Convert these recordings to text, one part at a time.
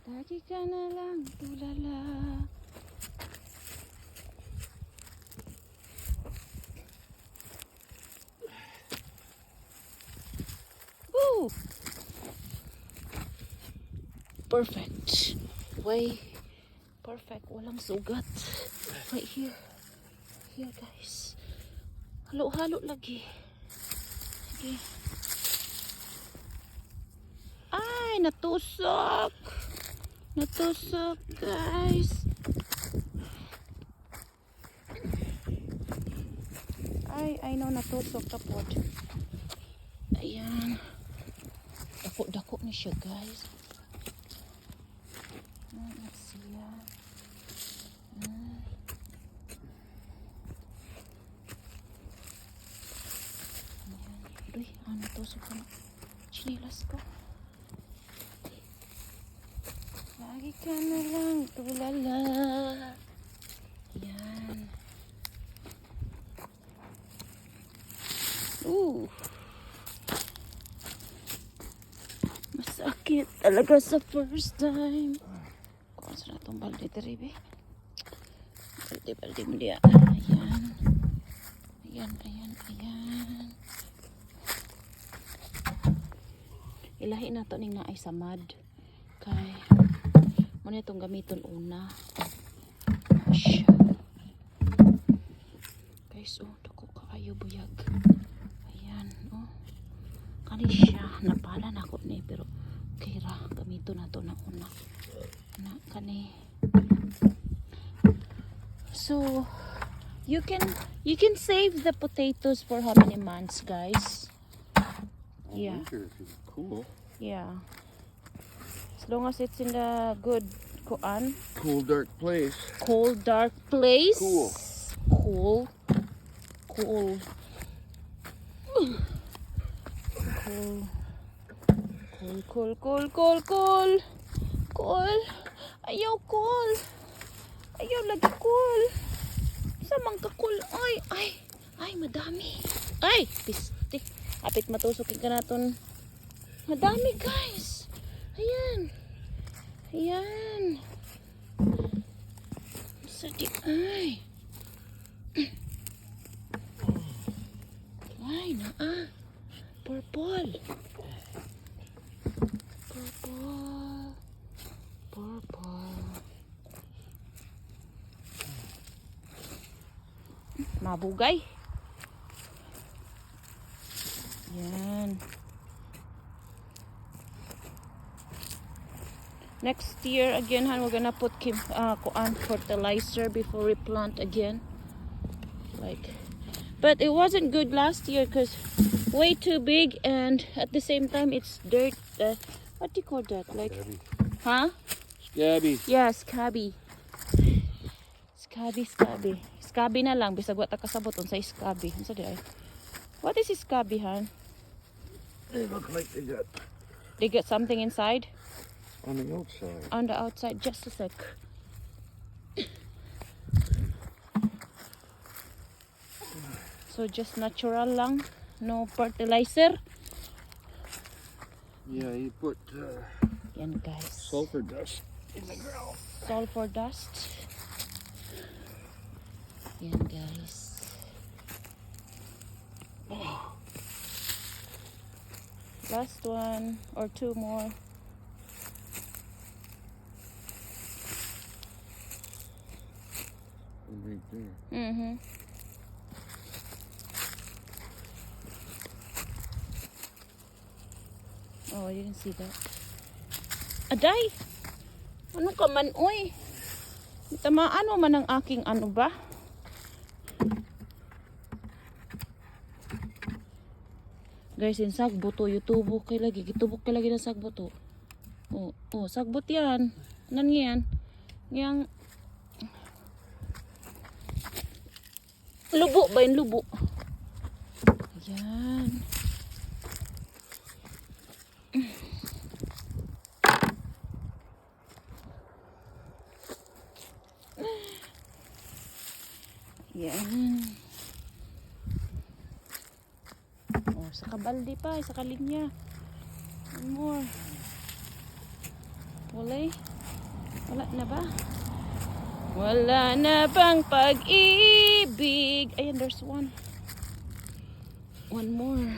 Lagi ka na lang tulala. Woo! Perfect. Way perfect. Walang sugat. Right here. Here guys. Halo-halo lagi. Okay. Ay, natusok. Natusok guys. Ay, I know natusok kapot. Ayan. Dako-dako na siya guys. Let's see ya. Ayan. Uy, natusok ko na. Chinilas ko. Lagi ka na lang tulala. Yan. Masakit talaga sa first time. Kung saan itong balde taribi. Balde mo diya. Ayan. Ayan, ayan, ayan. Ilahi na ito ning naay samad. Kay muna itong gamiton una. Gosh. Guys, oh, dako kayo buyag. Ayan, oh. Kani siya, napala na ako ni, pero okay ra, gamiton na ito na una. Na, kani. So, you can save the potatoes for how many months, guys? Yeah. Cool. Yeah. As long as it's in the good kuan. Cool, dark place. Cold, dark place. Cool. Cool. Cool. Cool. Cool, cool, cool, cool. Cool. Ayaw cool. Ayaw lagi cool. Samang ka cool. Ay, ay. Ay, madami. Ay, piste. Apit matusukin ka naton. Madami, guys. Ayan. Ayan. Sadi. Ay. Ay, naa. Purple. Purple. Purple. Mabugay. Yan. Next year again, we're gonna put kuan fertilizer before we plant again. Like, but it wasn't good last year because way too big, and at the same time it's dirt. What do you call that? Like, Scabby. huh? Scabby. Yeah, scabby. Scabby. Scabby na lang bisag wa ta kasabot unsay scabby. Unsa di ay? What is scabby, han? They look like They got something inside? on the outside. On the outside, just a sec. So just natural lang, no fertilizer. Yeah, you put Yan guys. sulfur dust in the ground. Sulfur dust. Yan guys. Last one or two more. Right there. Mm-hmm. Oh, I didn't see that. Aday! Ano ka man, oy? Tamaan mo man ang aking ano ba? Guys, yung sagbuto, YouTube kay lagi. Gitubok kay lagi ng sagbuto. Oh, sagbot yan. Nan yan. Yang lubo ba yung lubo? Ayan. Ayan. Oh, sa kabaldi pa, sa kalinya. One more. Wala Wala na ba? Wala na bang pag-ibig? Ayan, there's one. One more.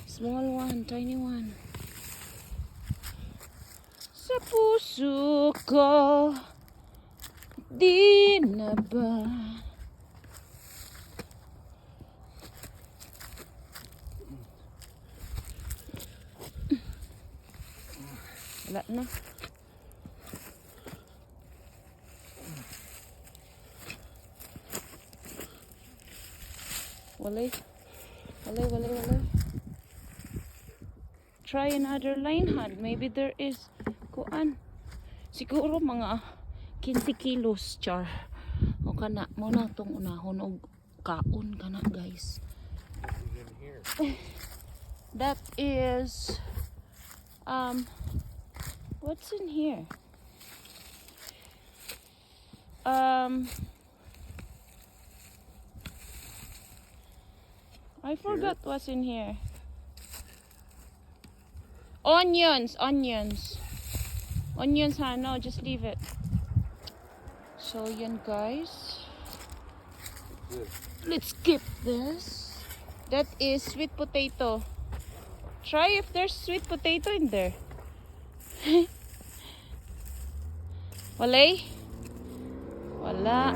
Small one, tiny one. Sa puso ko, di na ba? Wala na. Walay. Try another line hand. Maybe there is kuan. Siguro mga 15 kilos char. O kana mo na tong unahon og kaon kana guys. That is what's in here? I forgot what's in here. Onions, huh? No, just leave it. So, yan guys. Let's skip this. That is sweet potato. Try if there's sweet potato in there. Walay? Wala.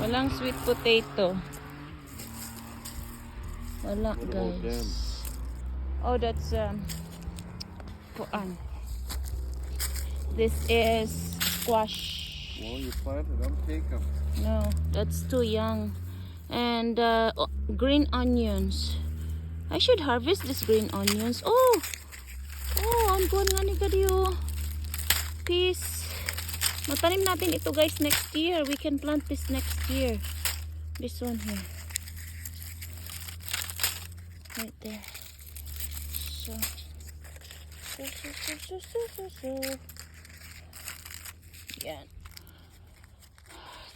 Walang sweet potato. Wala guys. Oh, that's kuan. This is squash. Well, you planted them, take them. No, that's too young. And green onions. I should harvest this green onions. Oh, ang buwan nga ni Gadio. Peace. Matanim natin ito guys next year. We can plant this next year. This one here. Right there. So. Yeah.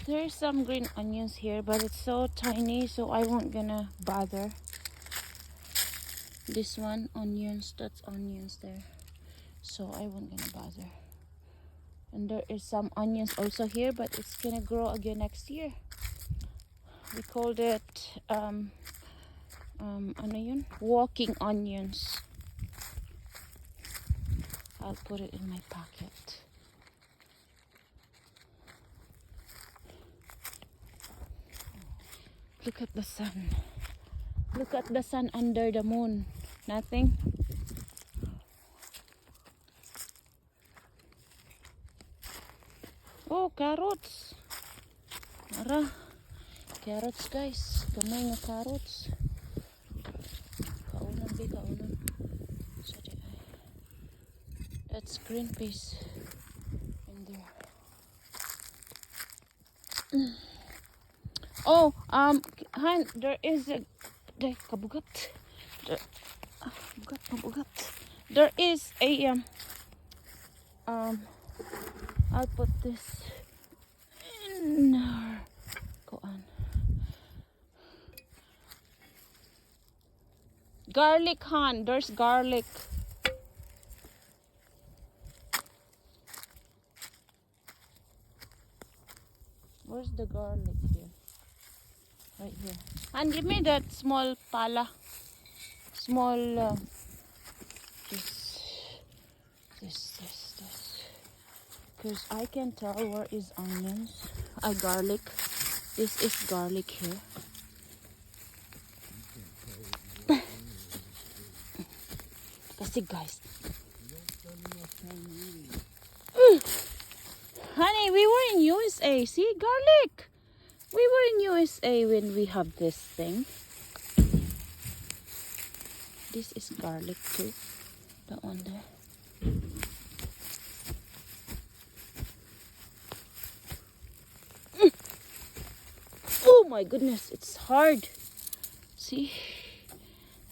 There's some green onions here, but it's so tiny, so I won't gonna bother. This one, onions, that's onions there. So I won't gonna bother. And there is some onions also here, but it's gonna grow again next year. We called it ano yun? Walking onions. I'll put it in my pocket. Look at the sun. Look at the sun under the moon. Nothing. Oh, carrots. Ara. Carrots guys. Kamay nga carrots. Kaunan ba, kaunan. That's green peas in there. Oh, Han, there is a kabugat. Kabugat. There is a I'll put this in our kuan. Garlic, Han. There's garlic. Where's the garlic here? Right here. And give me that small pala. Small this. Because I can tell where is onions. Garlic. This is garlic here. Kasi guys. Honey, we were in USA. See, garlic. We were in USA when we have this thing. This is garlic too. That one there. Oh my goodness, it's hard. See,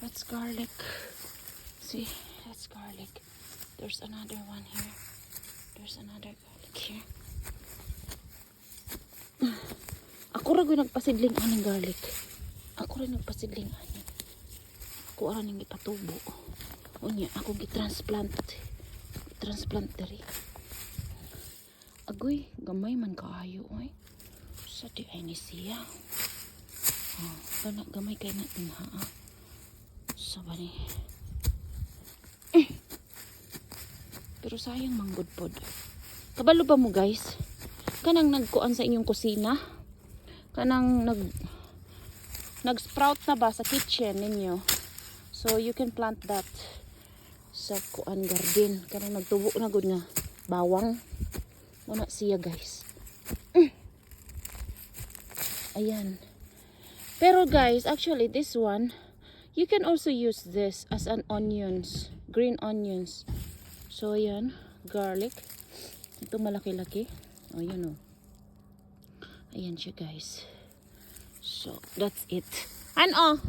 that's garlic. See, that's garlic. There's another one here. There's another garlic here. Ako rin nagpasidling aning garlic. Ako rin nagpasidling aning. Ako rin nang ipatubo. Unya, ako gitransplant. Transplant diri. Agoy, gamay man kaayo, oy. Sa di ay ni siya. Oh, kana gamay kay natin ha. Sa ba ni? Pero sayang manggod pod. Kabalo ba mo guys? Kanang nagkuan sa inyong kusina? Kanang nag-sprout na ba sa kitchen ninyo? So you can plant that sa kuan garden. Kanang nagtubo na gud nga bawang. Wala siya guys. Ayan. Pero guys, actually this one, you can also use this as an onions, green onions. So ayan, garlic. Ito malaki-laki. Oh, yun oh. Ayan siya guys. So that's it. Ano?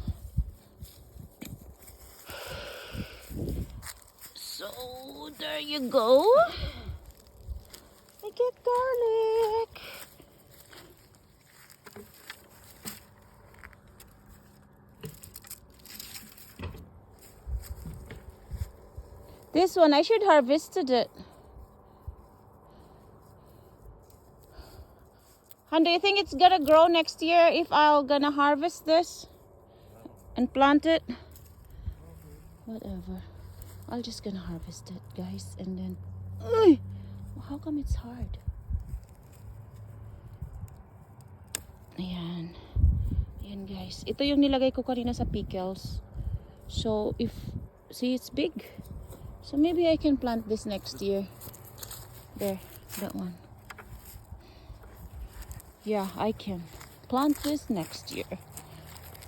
So there you go. I get garlic. This one, I should harvested it. And do you think it's gonna grow next year if I'm gonna harvest this and plant it? Whatever. I'm just gonna harvest it, guys, and then... How come it's hard? Ayan. Ayan, guys. Ito yung nilagay ko kanina sa pickles. So, if... See, it's big. So, maybe I can plant this next year. There. That one. Yeah, I can plant this next year.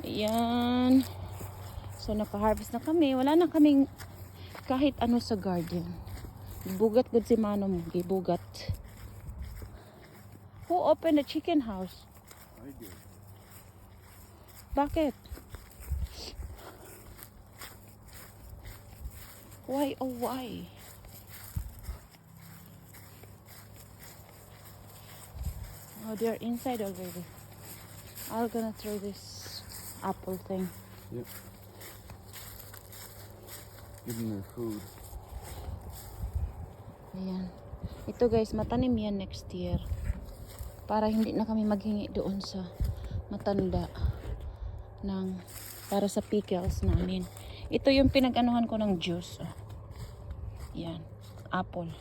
Ayan. So, naka-harvest na kami. Wala na kaming kahit ano sa garden. Gibugat gud si Mano mo. Gibugat. Who opened the chicken house? I did. Bakit? Why? Oh, why? Oh, they're inside already. I'm gonna throw this apple thing. Yep. Give them their food. Ayan. Ito guys, matanim yan next year. Para hindi na kami maghingi doon sa matanda ng para sa pickles namin. Ito yung pinag-anuhan ko ng juice. Oh. Yan. Apple.